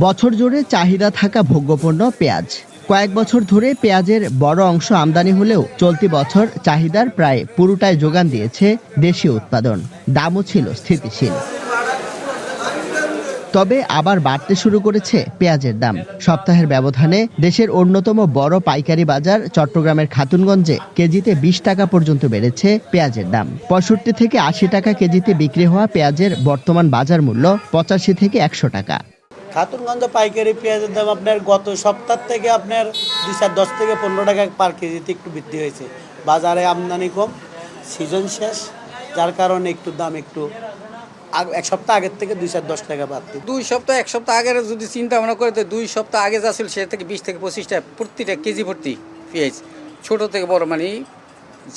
বছর জুড়ে চাহিদা থাকা ভোগ্যপণ্য পেঁয়াজ। কয়েক বছর ধরে পেঁয়াজের বড় অংশ আমদানি হলেও চলতি বছর চাহিদার প্রায় পুরোটাই যোগান দিয়েছে দেশীয় উৎপাদন। দামও ছিল স্থিতিশীল। তবে আবার বাড়তে শুরু করেছে পেঁয়াজের দাম। সপ্তাহের ব্যবধানে দেশের অন্যতম বড় পাইকারি বাজার চট্টগ্রামের খাতুনগঞ্জে কেজিতে 20 টাকা পর্যন্ত বেড়েছে পেঁয়াজের দাম। 65 থেকে 80 টাকা কেজিতে বিক্রি হওয়া পেঁয়াজের বর্তমান বাজার মূল্য 85 থেকে 100 টাকা। খাতুনগঞ্জ পাইকারি পেঁয়াজের দাম আপনার গত সপ্তাহ থেকে আপনার 10 থেকে 15 টাকা পার কেজিতে একটু বৃদ্ধি হয়েছে। বাজারে আমদানি কম, সিজন শেষ, যার কারণে একটু দাম একটু এক সপ্তাহ আগের থেকে 210 টাকা বাড়তি। 2 সপ্তাহ 1 সপ্তাহ আগের যদি চিন্তা ভাবনা করে তো 2 সপ্তাহ আগে যা ছিল সে থেকে 20 থেকে 25 টাকা প্রতিটা কেজি ভর্তি পেঁয়াজ, ছোট থেকে বড় মানে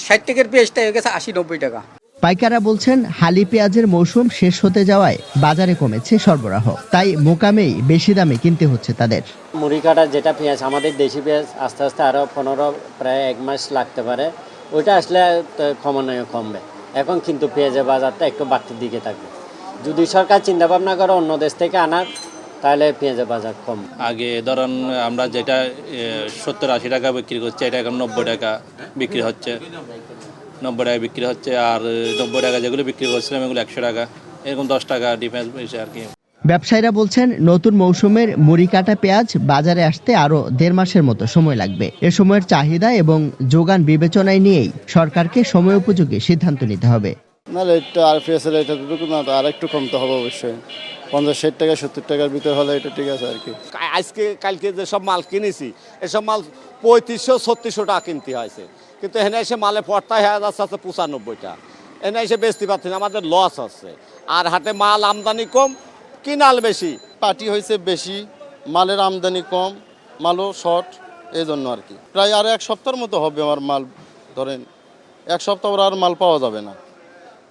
60 টাকার পেঁয়াজটা হয়ে গেছে 80-90 টাকা। পাইকাররা বলছেন হালি পেঁয়াজের মৌসুম শেষ হতে যাওয়ায় বাজারে কমেছে সরবরাহ, তাই মোকামেই বেশি দামে কিনতে হচ্ছে তাদের। মুড়ি কাটা যেটা পেঁয়াজ, আমাদের দেশি পেঁয়াজ আস্তে আস্তে আরও 15 প্রায় 1 মাস লাগতে পারে, ওইটা আসলে কমানোয় কমবে। এখন কিন্তু পেঁয়াজের বাজারটা একটু বাড়তির দিকে থাকবে। যদি সরকার চিন্তা ভাবনা করে অন্য দেশ থেকে আনার, তাহলে পেঁয়াজের বাজার কম। আগে ধরুন আমরা যেটা 70-80 টাকা বিক্রি করছি, এটা এখন 90 টাকা বিক্রি হচ্ছে, 90 টাকা বিক্রি হচ্ছে। আর 90 টাকা যেগুলো বিক্রি করছিলাম এগুলো 100 টাকা, এরকম 10 টাকা ডিফারেন্স হয়েছে আর কি। ব্যবসায়ীরা বলছেন নতুন মৌসুমের মুড়ি কাটা পেঁয়াজ বাজারে আসতে আরো 1.5 মাসের মতো সময় লাগবে। এ সময়ের চাহিদা এবং যোগান বিবেচনায় নিয়েই সরকারকে সময় উপযোগী সিদ্ধান্ত নিতে হবে। নাহলে এটা আর পেঁয়াজের এটা না, আর একটু কমতে হবে অবশ্যই। 50-60 টাকা 70 টাকার ভিতরে হলে এটা ঠিক আছে আর কি। আজকে কালকে যেসব মাল কিনেছি এসব মাল 3500-3600 টাকা কিনতে হয়েছে, কিন্তু এখানে এসে মালে পড়তাই হয়ে যাচ্ছে 95 টাকা। এখানে এসে বেচতে পারছি না, আমাদের লস হচ্ছে। আর হাটে মাল আমদানি কম, কিনাল বেশি। পার্টি হয়েছে বেশি, মালের আমদানি কম, মালও শর্ট, এই জন্য আর কি। প্রায় আর 1 সপ্তাহের মতো হবে আমার মাল, ধরেন 1 সপ্তাহ আর মাল পাওয়া যাবে না,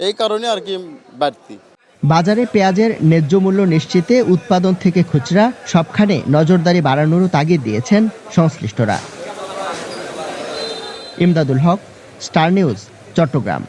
এই কারণে আর কি বাড়তি। বাজারে পেঁয়াজের ন্যায্য মূল্য নিশ্চিতে উৎপাদন থেকে খুচরা সবখানে নজরদারি বাড়ানোরও তাগিদ দিয়েছেন সংশ্লিষ্টরা। ইমদাদুল হক, স্টার নিউজ, চট্টগ্রাম।